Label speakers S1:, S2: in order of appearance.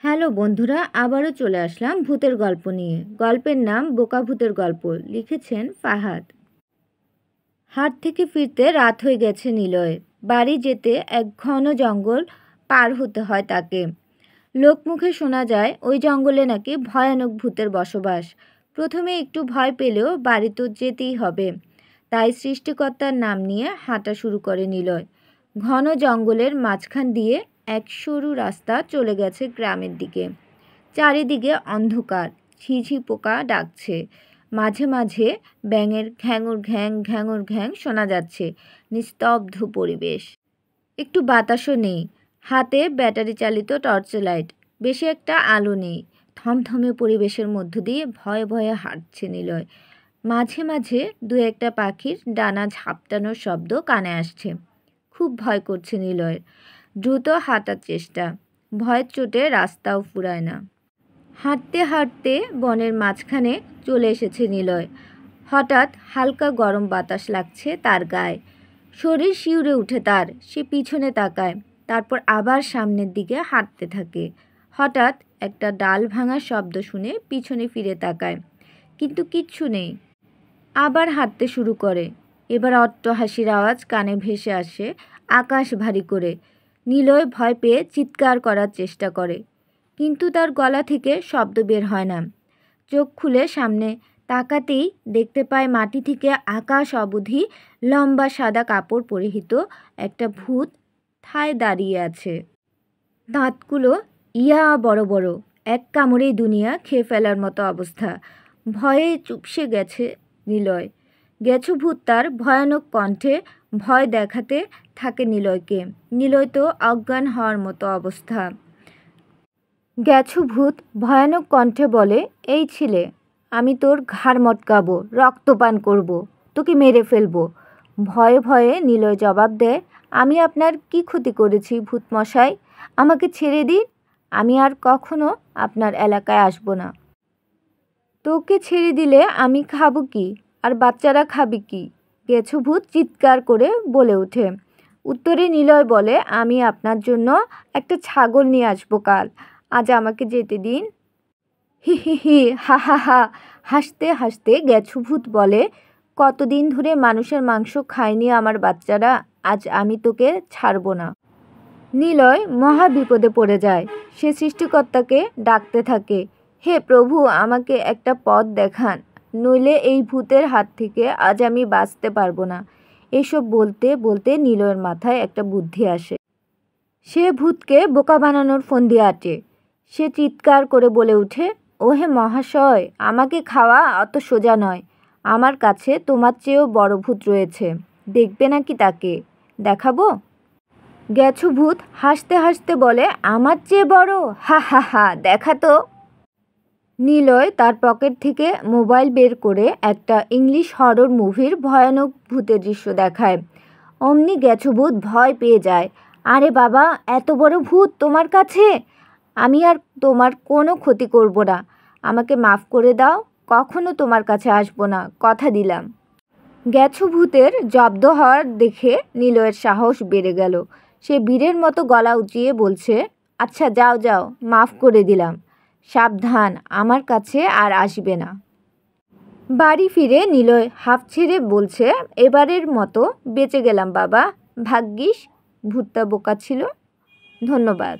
S1: Hello বন্ধুরা, আবারও চলে আসলাম ভূতের গল্প নিয়ে। গল্পের নাম বোকা ভূতের গল্প, লিখেছেন ফাহাদ। হাট থেকে ফিরতে রাত হয়ে গেছে নিলয়ের। বাড়ি যেতে এক ঘন জঙ্গল পার হতে হয় তাকে। লোকমুখে শোনা যায় ওই জঙ্গলে নাকি ভয়ানক ভূতের বসবাস। প্রথমে একটু ভয় পেলেও বাড়ি তো যেতেই হবে, তাই সৃষ্টিকর্তার নাম নিয়ে হাঁটা শুরু করে নিলয়। ঘন জঙ্গলের মাঝখান দিয়ে এক সরু রাস্তা চলে গেছে গ্রামের দিকে। চারিদিকে অন্ধকার, ঝিঝি পোকা ডাকছে, মাঝে মাঝে ব্যাঙের ঘ্যাঙর ঘ্যাং ঘ্যাঙর ঘ্যাং শোনা যাচ্ছে। নিস্তব্ধ পরিবেশ, একটু বাতাসও নেই। হাতে ব্যাটারি চালিত টর্চ লাইট, বেশি একটা আলো নেই। থমথমে পরিবেশের মধ্য দিয়ে ভয়ে ভয়ে হাঁটছে নিলয়। মাঝে মাঝে দু একটা পাখির ডানা ঝাপটানোর শব্দ কানে আসছে। খুব ভয় করছে নিলয়ের। দ্রুত হাঁটার চেষ্টা, ভয়ের চোটে রাস্তাও ফুরায় না। হাঁটতে হাঁটতে বনের মাঝখানে চলে এসেছে নিলয়। হঠাৎ হালকা গরম বাতাস লাগছে তার গায়ে। শরীর শিউরে উঠে তার। সে পিছনে তাকায়, তারপর আবার সামনের দিকে হাঁটতে থাকে। হঠাৎ একটা ডাল ভাঙার শব্দ শুনে পিছনে ফিরে তাকায়, কিন্তু কিচ্ছু নেই। আবার হাঁটতে শুরু করে। এবার অট্টহাসির আওয়াজ কানে ভেসে আসে আকাশ ভারী করে। নিলয় ভয় পেয়ে চিৎকার করার চেষ্টা করে, কিন্তু তার গলা থেকে শব্দ বের হয় না। চোখ খুলে সামনে তাকাতেই দেখতে পায় মাটি থেকে আকাশ অবধি লম্বা সাদা কাপড় পরিহিত একটা ভূত ঠায় দাঁড়িয়ে আছে। দাঁতগুলো ইয়া বড় বড়, এক কামড়েই দুনিয়া খেয়ে ফেলার মতো অবস্থা। ভয়ে চুপসে গেছে নিলয়। গেছো ভূত তার ভয়ানক কণ্ঠে ভয় দেখাতে থাকে নিলয়কে। নিলয় তো অজ্ঞান হওয়ার মতো অবস্থা। গেছো ভূত ভয়ানক কণ্ঠে বলে, এই ছিলে, আমি তোর ঘাড় মটকাবো, রক্তপান করব, তোকে মেরে ফেলবো। ভয়ে ভয়ে নিলয় জবাব দেয়, আমি আপনার কি ক্ষতি করেছি ভূতমশাই? আমাকে ছেড়ে দিন, আমি আর কখনো আপনার এলাকায় আসবো না। তোকে ছেড়ে দিলে আমি খাবো কি, আর বাচ্চারা খাবে কি? গেছো ভূত চিৎকার করে বলে ওঠে। উত্তরে নিলয় বলে, আমি আপনার জন্য একটা ছাগল নিয়ে আসবো কাল, আজ আমাকে যেতে দিন। হি হি হি হা হা হা। হাসতে হাসতে গেছো ভূত বলে, কতদিন ধরে মানুষের মাংস খায়নি আমার বাচ্চারা, আজ আমি তোকে ছাড়বো না। নিলয় মহা বিপদে পড়ে যায়। সে সৃষ্টিকর্তাকে ডাকতে থাকে, হে প্রভু, আমাকে একটা পথ দেখান, নইলে এই ভূতের হাত থেকে আজ আমি বাঁচতে পারবো না। এসব বলতে বলতে নিলয়ের মাথায় একটা বুদ্ধি আসে। সে ভূতকে বোকা বানানোর ফন্দি আঁটে। সে চিৎকার করে বলে ওঠে, ওহে মহাশয়, আমাকে খাওয়া অত সোজা নয়। আমার কাছে তোমার চেয়েও বড় ভূত রয়েছে, দেখবে নাকি তাকে? দেখাবো? গেছো ভূত হাসতে হাসতে বলে, আমার চেয়ে বড়? হা হা হা, দেখা তো। নিলয় তার পকেট থেকে মোবাইল বের করে একটা ইংলিশ হরর মুভির ভয়ানক ভূতের দৃশ্য দেখায়। অমনি গেছো ভূত ভয় পেয়ে যায়। আরে বাবা, এত বড় ভূত তোমার কাছে? আমি আর তোমার কোনো ক্ষতি করব না, আমাকে মাফ করে দাও, কখনো তোমার কাছে আসবো না, কথা দিলাম। গেছো ভূতের জব্দ হওয়ার দেখে নিলয়ের সাহস বেড়ে গেল। সে বীরের মতো গলা উঁচিয়ে বলছে, আচ্ছা যাও যাও, মাফ করে দিলাম, সাবধান, আমার কাছে আর আসবে না। বাড়ি ফিরে নিলয় হাঁফ ছেড়ে বলছে, এবারের মতো বেঁচে গেলাম বাবা, ভাগ্যিস ভূতটা বোকা ছিল। ধন্যবাদ।